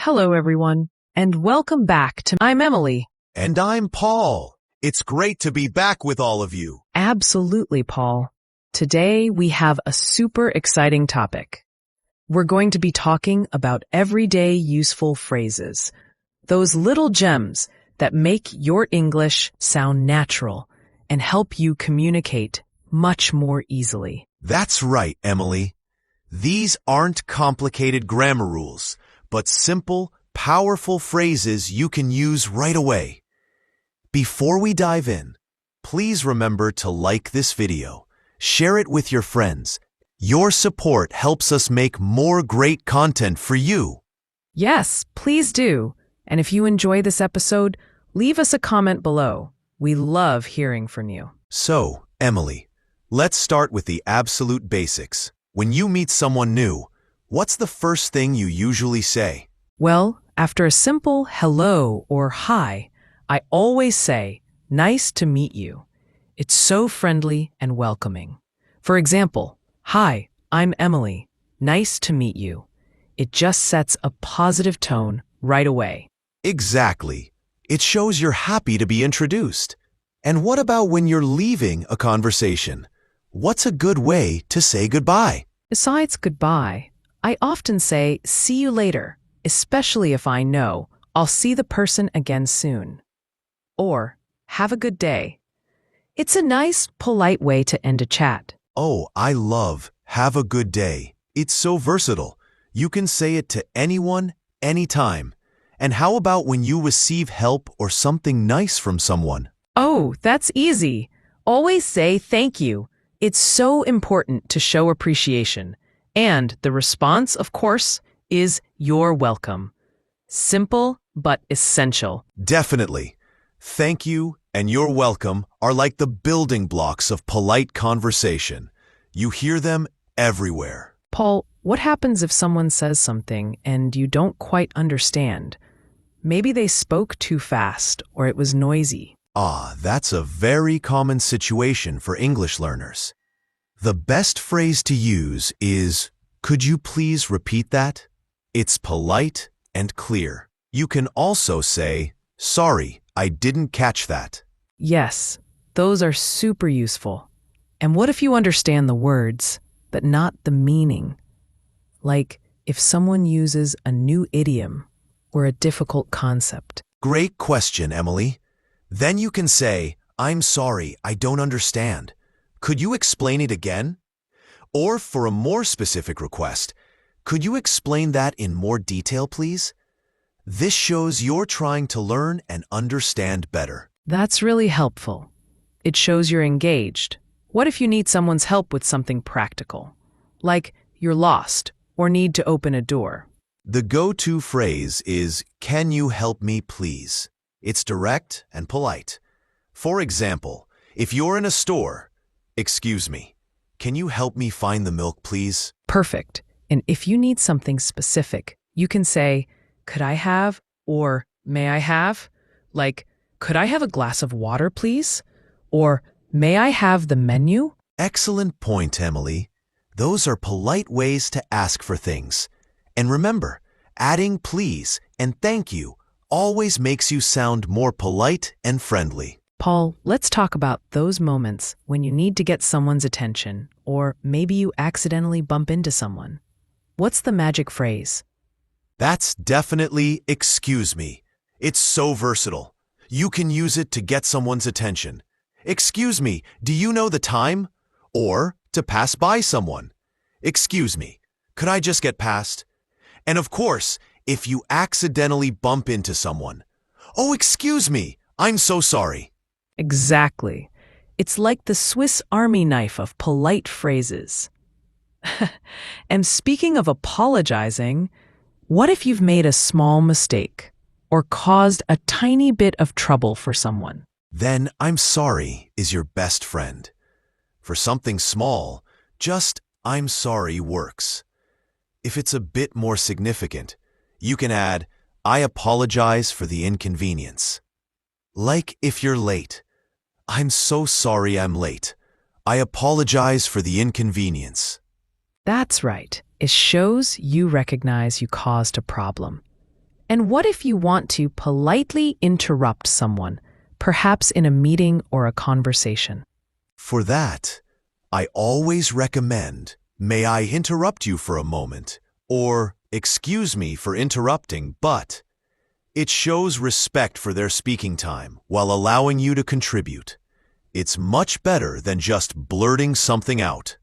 Hello, everyone, and welcome back to I'm Emily. And I'm Paul. It's great to be back with all of you. Absolutely, Paul. Today, we have a super exciting topic. We're going to be talking about everyday useful phrases, those little gems that make your English sound natural and help you communicate much more easily. That's right, Emily. These aren't complicated grammar rules, but simple, powerful phrases you can use right away. Before we dive in, please remember to like this video, share it with your friends. Your support helps us make more great content for you. Yes, please do. And if you enjoy this episode, leave us a comment below. We love hearing from you. So, Emily, let's start with the absolute basics. When you meet someone new, what's the first thing you usually say? Well, after a simple hello or hi, I always say, "Nice to meet you." It's so friendly and welcoming. For example, "Hi, I'm Emily. Nice to meet you." It just sets a positive tone right away. Exactly. It shows you're happy to be introduced. And what about when you're leaving a conversation? What's a good way to say goodbye? Besides goodbye, I often say, "See you later," especially if I know I'll see the person again soon. Or, "Have a good day." It's a nice, polite way to end a chat. Oh, I love "have a good day." It's so versatile. You can say it to anyone, anytime. And how about when you receive help or something nice from someone? Oh, that's easy. Always say thank you. It's so important to show appreciation. And the response, of course, is "you're welcome." Simple, but essential. Definitely. Thank you and "you're welcome" are like the building blocks of polite conversation. You hear them everywhere. Paul, what happens if someone says something and you don't quite understand? Maybe they spoke too fast or it was noisy. That's a very common situation for English learners. The best phrase to use is, "Could you please repeat that?" It's polite and clear. You can also say, "Sorry, I didn't catch that." Yes, those are super useful. And what if you understand the words, but not the meaning? Like if someone uses a new idiom or a difficult concept. Great question, Emily. Then you can say, "I'm sorry, I don't understand. Could you explain it again?" Or for a more specific request, "Could you explain that in more detail, please?" This shows you're trying to learn and understand better. That's really helpful. It shows you're engaged. What if you need someone's help with something practical? Like you're lost or need to open a door. The go-to phrase is, "Can you help me, please?" It's direct and polite. For example, if you're in a store, "Excuse me, can you help me find the milk, please?" Perfect. And if you need something specific, you can say, "Could I have," or "May I have?" Like, "Could I have a glass of water, please?" Or, "May I have the menu?" Excellent point, Emily. Those are polite ways to ask for things. And remember, adding "please" and "thank you" always makes you sound more polite and friendly. Paul, let's talk about those moments when you need to get someone's attention, or maybe you accidentally bump into someone. What's the magic phrase? That's definitely "excuse me." It's so versatile. You can use it to get someone's attention. "Excuse me, do you know the time?" Or to pass by someone. "Excuse me, could I just get past?" And of course, if you accidentally bump into someone, "Oh, excuse me, I'm so sorry." Exactly. It's like the Swiss Army knife of polite phrases. And speaking of apologizing, what if you've made a small mistake or caused a tiny bit of trouble for someone? Then "I'm sorry" is your best friend. For something small, just "I'm sorry" works. If it's a bit more significant, you can add, "I apologize for the inconvenience." Like if you're late, "I'm so sorry I'm late. I apologize for the inconvenience." That's right. It shows you recognize you caused a problem. And what if you want to politely interrupt someone, perhaps in a meeting or a conversation? For that, I always recommend, may I interrupt you for a moment? Or, excuse me for interrupting, but it shows respect for their speaking time while allowing you to contribute. It's much better than just blurting something out.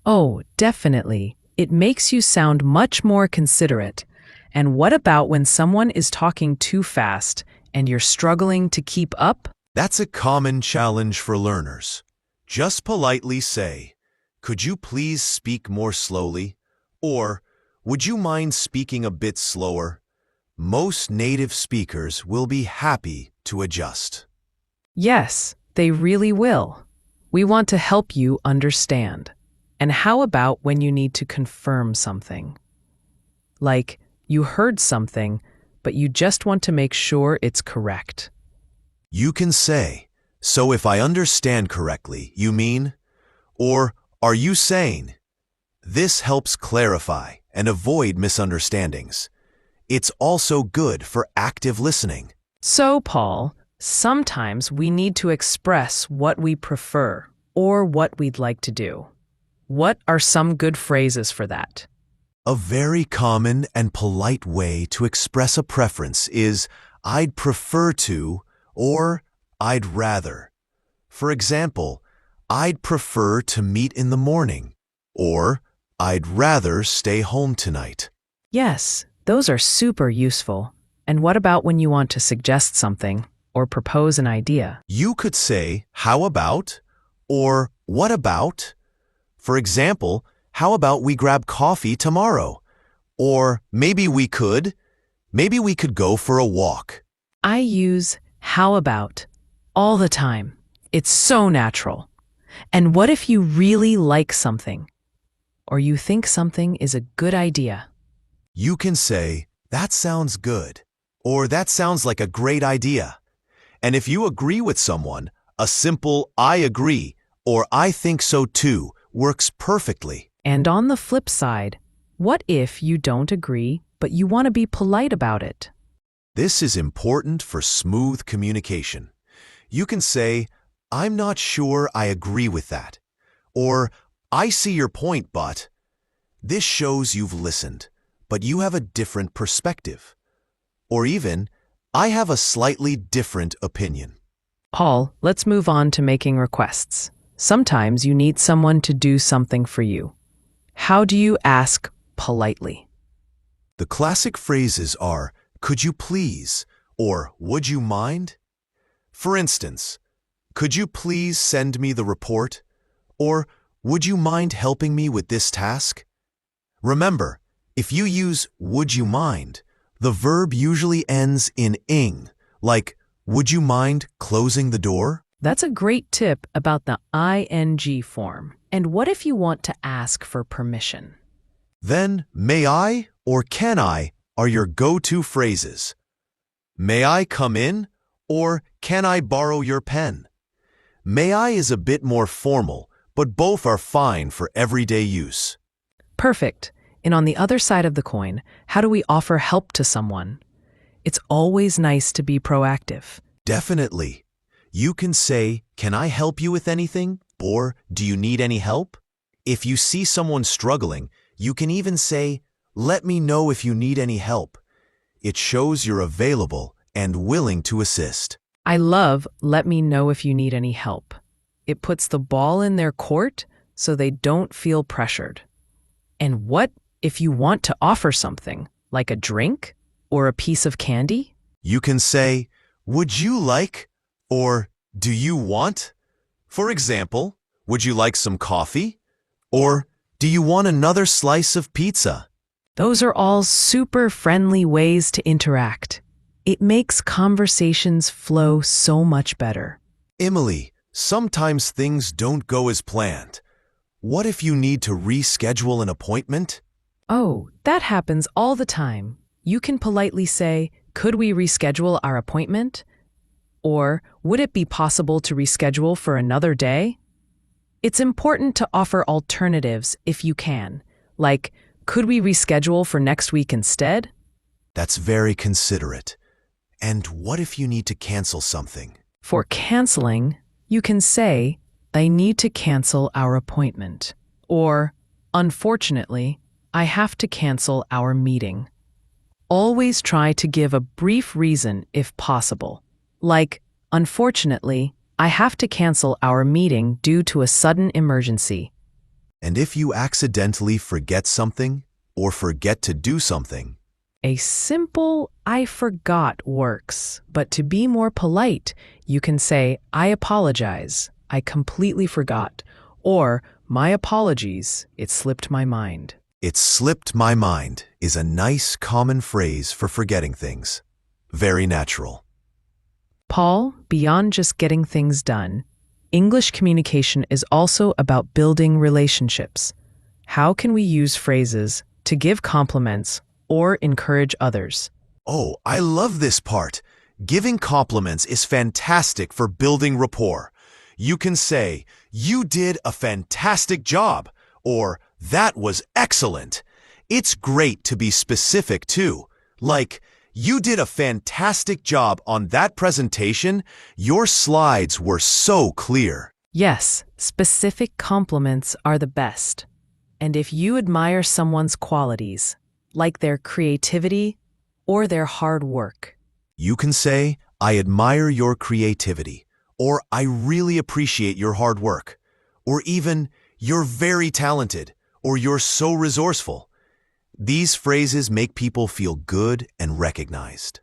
Oh, definitely. It makes you sound much more considerate. And what about when someone is talking too fast and you're struggling to keep up? That's a common challenge for learners. Just politely say, could you please speak more slowly? Or, would you mind speaking a bit slower? Most native speakers will be happy to adjust. Yes, they really will. We want to help you understand. And how about when you need to confirm something? Like, you heard something, but you just want to make sure it's correct. You can say, so if I understand correctly, you mean? Or, are you saying? This helps clarify and avoid misunderstandings. It's also good for active listening. So, Paul, sometimes we need to express what we prefer or what we'd like to do. What are some good phrases for that? A very common and polite way to express a preference is, I'd prefer to, or I'd rather. For example, I'd prefer to meet in the morning, or I'd rather stay home tonight. Yes, those are super useful. And what about when you want to suggest something or propose an idea? You could say, how about, or what about? For example, how about we grab coffee tomorrow? Or maybe we could go for a walk. I use how about all the time. It's so natural. And what if you really like something? Or you think something is a good idea? You can say, that sounds good, or that sounds like a great idea. And if you agree with someone, a simple I agree or I think so too works perfectly. And on the flip side, what if you don't agree, but you want to be polite about it? This is important for smooth communication. You can say, I'm not sure I agree with that. Or, I see your point, but. This shows you've listened, but you have a different perspective. Or even, I have a slightly different opinion. Paul, let's move on to making requests. Sometimes you need someone to do something for you. How do you ask politely? The classic phrases are, could you please, or would you mind? For instance, could you please send me the report? Or would you mind helping me with this task? Remember, if you use would you mind, the verb usually ends in ing, like would you mind closing the door? That's a great tip about the ing form. And what if you want to ask for permission? Then may I or can I are your go-to phrases. May I come in? Or can I borrow your pen? May I is a bit more formal, but both are fine for everyday use. Perfect. And on the other side of the coin, how do we offer help to someone? It's always nice to be proactive. Definitely. You can say, can I help you with anything? Or do you need any help? If you see someone struggling, you can even say, let me know if you need any help. It shows you're available and willing to assist. I love let me know if you need any help. It puts the ball in their court so they don't feel pressured. And what if you want to offer something, like a drink or a piece of candy? You can say, would you like, or do you want? For example, would you like some coffee? Or do you want another slice of pizza? Those are all super friendly ways to interact. It makes conversations flow so much better. Emily, sometimes things don't go as planned. What if you need to reschedule an appointment? Oh, that happens all the time. You can politely say, could we reschedule our appointment? Or, would it be possible to reschedule for another day? It's important to offer alternatives if you can, like, could we reschedule for next week instead? That's very considerate. And what if you need to cancel something? For canceling, you can say, I need to cancel our appointment. Or, unfortunately, I have to cancel our meeting. Always try to give a brief reason if possible. Like, unfortunately, I have to cancel our meeting due to a sudden emergency. And if you accidentally forget something or forget to do something, A simple I forgot works, but to be more polite, you can say, I apologize, I completely forgot, or my apologies, it slipped my mind. it slipped my mind is a nice common phrase for forgetting things. Very natural. Paul, beyond just getting things done, English communication is also about building relationships. How can we use phrases to give compliments or encourage others? Oh, I love this part. Giving compliments is fantastic for building rapport. You can say, you did a fantastic job, or that was excellent. It's great to be specific too. Like, you did a fantastic job on that presentation. Your slides were so clear. Yes, specific compliments are the best. And if you admire someone's qualities, like their creativity or their hard work, You can say, I admire your creativity, or I really appreciate your hard work, or even, you're very talented, or you're so resourceful. These phrases make people feel good and recognized.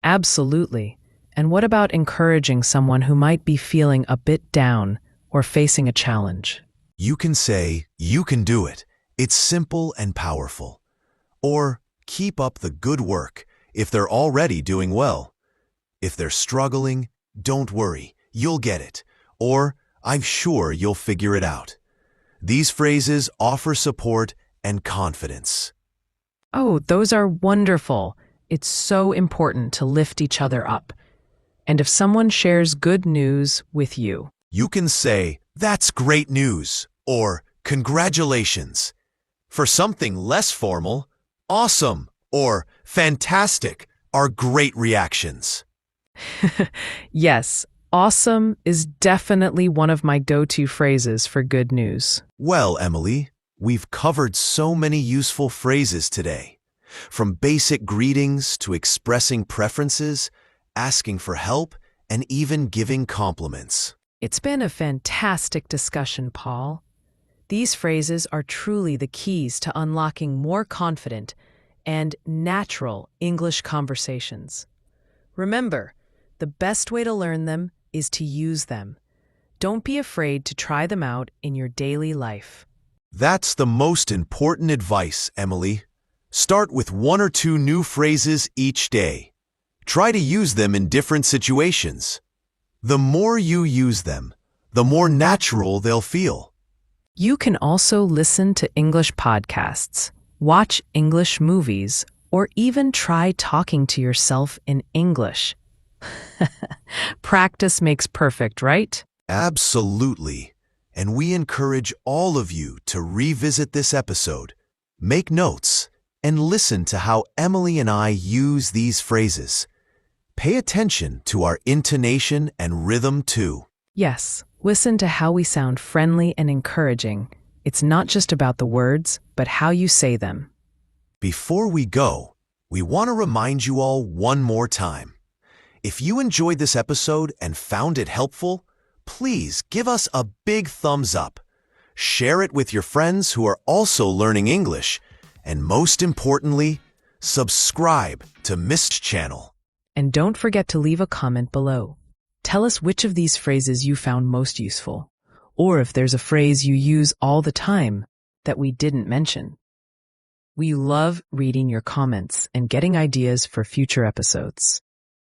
absolutely. And what about encouraging someone who might be feeling a bit down or facing a challenge? You can say, you can do it. It's simple and powerful. Or, keep up the good work if they're already doing well. If they're struggling, don't worry, you'll get it. Or, I'm sure you'll figure it out. These phrases offer support and confidence. Oh, those are wonderful. It's so important to lift each other up. And if someone shares good news with you, You can say, that's great news, or congratulations. For something less formal, awesome or fantastic are great reactions. yes, awesome is definitely one of my go-to phrases for good news. Well, Emily, we've covered so many useful phrases today. From basic greetings to expressing preferences, asking for help, and even giving compliments. It's been a fantastic discussion, Paul. These phrases are truly the keys to unlocking more confident and natural English conversations. Remember, the best way to learn them is to use them. Don't be afraid to try them out in your daily life. That's the most important advice, Emily. Start with 1 or 2 new phrases each day. Try to use them in different situations. The more you use them, the more natural they'll feel. You can also listen to English podcasts, watch English movies, or even try talking to yourself in English. Practice makes perfect, right? Absolutely. And we encourage all of you to revisit this episode, make notes, and listen to how Emily and I use these phrases. Pay attention to our intonation and rhythm too. Yes, listen to how we sound friendly and encouraging. It's not just about the words, but how you say them. Before we go, we want to remind you all one more time. If you enjoyed this episode and found it helpful, please give us a big thumbs up. Share it with your friends who are also learning English. And most importantly, subscribe to Mist Channel. And don't forget to leave a comment below. Tell us which of these phrases you found most useful, or if there's a phrase you use all the time that we didn't mention. We love reading your comments and getting ideas for future episodes.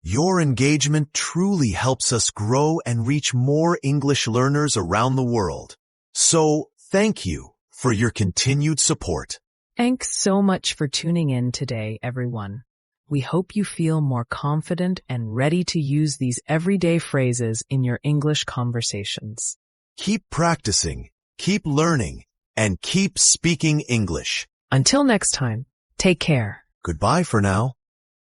Your engagement truly helps us grow and reach more English learners around the world. So, thank you for your continued support. Thanks so much for tuning in today, everyone. We hope you feel more confident and ready to use these everyday phrases in your English conversations. Keep practicing, keep learning, and keep speaking English. Until next time, take care. Goodbye for now.